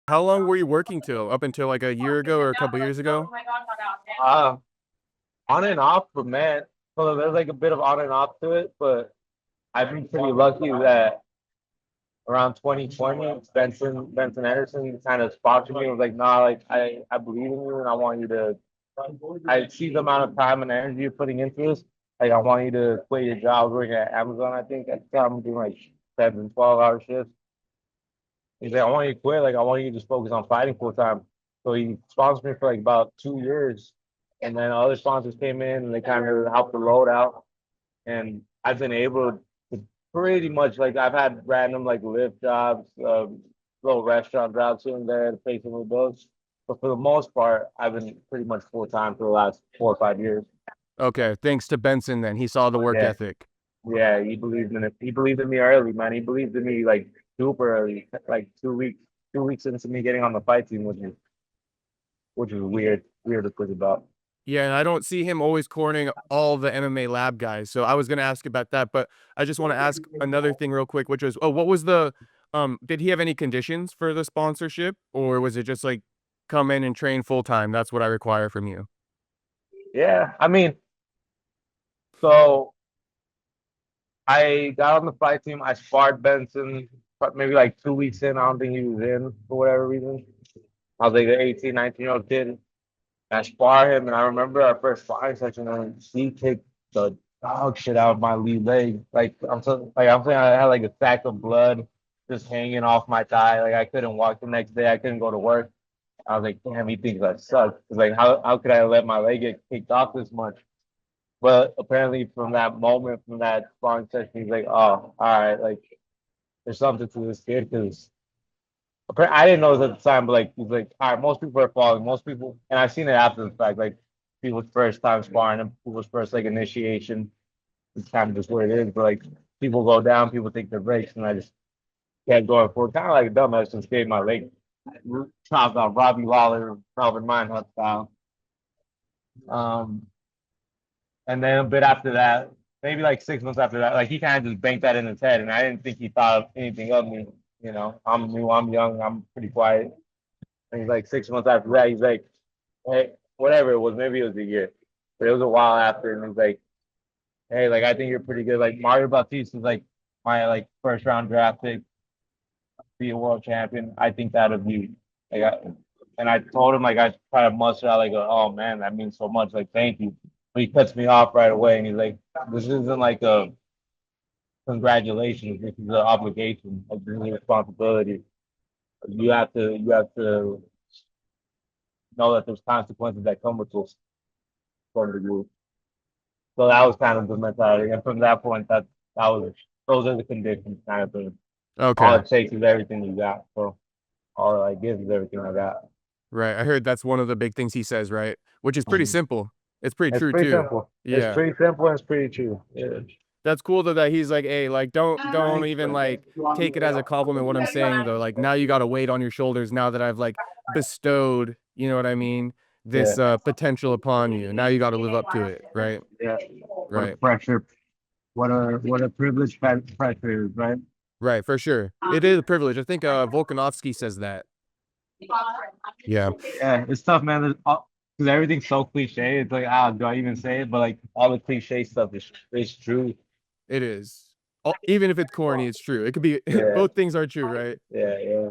How long were you working till? Up until like a year ago or a couple years ago? Uh, on and off, but man, so there's like a bit of on and off to it. But I've been pretty lucky that around 2020, Benson Henderson kind of spotted me and was like, "Nah, like I believe in you, and I want you to. I see the amount of time and energy you're putting into this. Like, I want you to quit your job. I was working at Amazon, I think at the time, I'm doing like 7, 12-hour shifts. He's like, I want you to quit. Like, I want you to just focus on fighting full time. So he sponsored me for like about 2 years. And then other sponsors came in and they kind of helped the load out. And I've been able to pretty much like I've had random like lift jobs, little restaurant jobs here and there to pay some of the bills. But for the most part, I've been pretty much full time for the last 4 or 5 years. Okay, thanks to Benson then. He saw the work Yeah, ethic. yeah, he believed in it. He believed in me early, man. He believed in me like super early, like 2 weeks, 2 weeks into me getting on the fight team with me, which is weird to think about. Yeah, and I don't see him always cornering all the MMA lab guys. So I was gonna ask about that, but I just want to ask another thing real quick, which was, oh, what was the did he have any conditions for the sponsorship? Or was it just like come in and train full time? That's what I require from you. Yeah, I mean, so I got on the fight team. I sparred Benson, but maybe like 2 weeks in. I don't think he was in for whatever reason. I was like an 18, 19-year-old kid. I spar him, and I remember our first sparring session, and he kicked the dog shit out of my lead leg. I'm saying I had like a sack of blood just hanging off my thigh. Like I couldn't walk the next day. I couldn't go to work. I was like, damn, he thinks I suck. It's like how could I let my leg get kicked off this much? But apparently from that moment, from that sparring session, he's like, oh, all right, like there's something to this kid because I didn't know this at the time, but like he's like, all right, most people are falling. Most people, and I've seen it after the fact, like people's first time sparring and people's first like initiation. It's kind of just what it is. But like people go down, people take their breaks, and I just kept going for it. Kind of like a dumbass, just gave my leg chopped off Robbie Lawler, Robert Meinhardt style. Um, and then a bit after that, maybe like 6 months after that, like he kind of just banked that in his head, and I didn't think he thought of anything of me. You know, I'm new, I'm young, I'm pretty quiet. And he's like 6 months after that, he's like, hey, whatever it was, maybe it was a year, but it was a while after, and he's like, hey, like I think you're pretty good. Like Mario Bautista is like my like first round draft pick, be a world champion. I think that of you. Like and I told him like I try to muster out like, oh man, that means so much. Like thank you. But he cuts me off right away, and he's like, this isn't like a congratulations. This is an obligation. Like this is a responsibility. You have to know that there's consequences that come with this from the group. So that was kind of the mentality. And from that point, that was those are the conditions kind of thing. All Okay. it takes is everything you got. So all I give is everything I got. Right. I heard that's one of the big things he says, right? Which is pretty Mhm. simple. It's pretty It's true pretty too. simple. It's Yeah. pretty simple and it's pretty true. Yeah. That's cool though that he's like, hey, like don't even like take it as a compliment what I'm saying though. Like now you got a weight on your shoulders now that I've like bestowed, you know what I mean, Yeah. this potential upon you. Now you got to live up to it, right? Yeah. What a Right. pressure. What a privilege pressure is, right? Right, for sure. It is a privilege. I think Volkanovski says that. Yeah. Yeah, it's tough, man. Because everything's so cliche. It's like, ah, do I even say it? But like all the cliche stuff is true. It is. Even if it's corny, it's true. It could be Yeah, both things are true, right? yeah, yeah.